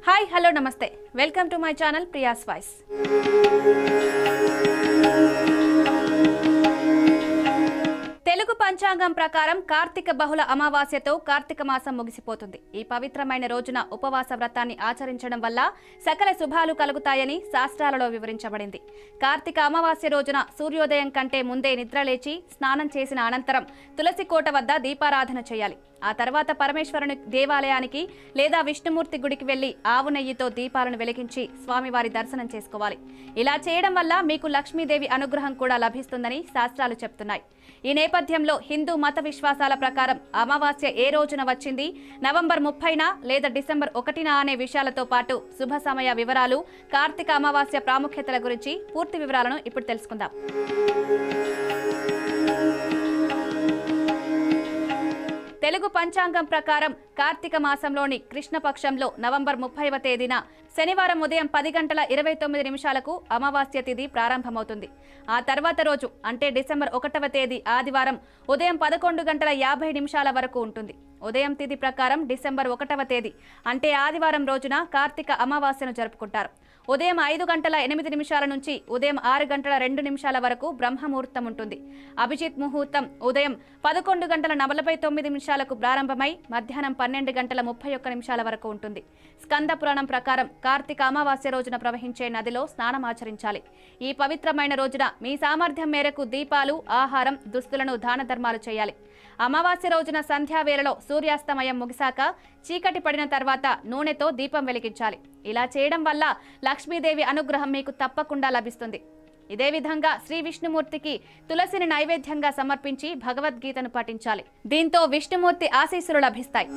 Hi hello నమస్తే welcome to my channel Priya's voice. Telugu పంచాంగం ప్రకారం కార్తీక బహుళ అమావాస్యతో కార్తీక మాసం ముగిసిపోతుంది. ఈ పవిత్రమైన రోజున ఉపవాస వ్రతాన్ని ఆచరించడం వల్ల సకల శుభాలు కలుగుతాయని శాస్త్రాలలో వివరించబడింది. కార్తీక అమావాస్య రోజున సూర్యోదయం కంటే ముందే నిద్రలేచి స్నానం చేసిన అనంతరం తులసి కోట వద్ద దీపారాధన చేయాలి. ఆ తర్వాత పరమేశ్వరుని దేవాలయానికి లేదా విష్ణుమూర్తి గుడికి వెళ్లి ఆవు నెయ్యితో దీపాలను వెలిగించి స్వామివారి దర్శనం చేసుకోవాలి. ఇలా చేయడం వల్ల మీకు లక్ష్మీదేవి అనుగ్రహం కూడా లభిస్తుందని శాస్త్రాలు చెప్తున్నాయి. ఈ నేపథ్యంలో హిందూ మత విశ్వాసాల ప్రకారం అమావాస్య ఏ రోజున వచ్చింది, నవంబర్ 30న లేదా డిసెంబర్ 1న అనే విషయాలతో పాటు శుభ సమయ వివరాలు, కార్తీక అమావాస్య ప్రాముఖ్యతల గురించి పూర్తి వివరాలను ఇప్పుడు తెలుసుకుందాం. తెలుగు పంచాంగం ప్రకారం కార్తీక మాసంలోని కృష్ణపక్షంలో నవంబర్ 30వ తేదీన శనివారం ఉదయం 10:29 అమావాస్య తిథి ప్రారంభమవుతుంది. ఆ తర్వాత రోజు అంటే డిసెంబర్ 1వ తేదీ ఆదివారం ఉదయం 11:50 వరకు ఉంటుంది. ఉదయం తిథి ప్రకారం డిసెంబర్ 1వ తేదీ అంటే ఆదివారం రోజున కార్తీక అమావాస్యను జరుపుకుంటారు. ఉదయం 5:08 నుంచి ఉదయం 6:02 వరకు బ్రహ్మముహూర్తం ఉంటుంది. అభిజిత్ ముహూర్తం ఉదయం 11:49 ప్రారంభమై మధ్యాహ్నం 12:31 వరకు ఉంటుంది. స్కంద పురాణం ప్రకారం కార్తీక అమావాస్య రోజున ప్రవహించే నదిలో స్నానం ఆచరించాలి. ఈ పవిత్రమైన రోజున మీ సామర్థ్యం మేరకు దీపాలు, ఆహారం, దుస్తులను దాన ధర్మాలు చేయాలి. అమావాస్య రోజున సంధ్యావేళలో సూర్యాస్తమయం ముగిశాక చీకటి పడిన తర్వాత నూనెతో దీపం వెలిగించాలి. ఇలా చేయడం వల్ల లక్ష్మీదేవి అనుగ్రహం మీకు తప్పకుండా లభిస్తుంది. ఇదే విధంగా శ్రీ విష్ణుమూర్తికి తులసిని నైవేద్యంగా సమర్పించి భగవద్గీతను పఠించాలి. దీంతో విష్ణుమూర్తి ఆశీస్సులు లభిస్తాయి.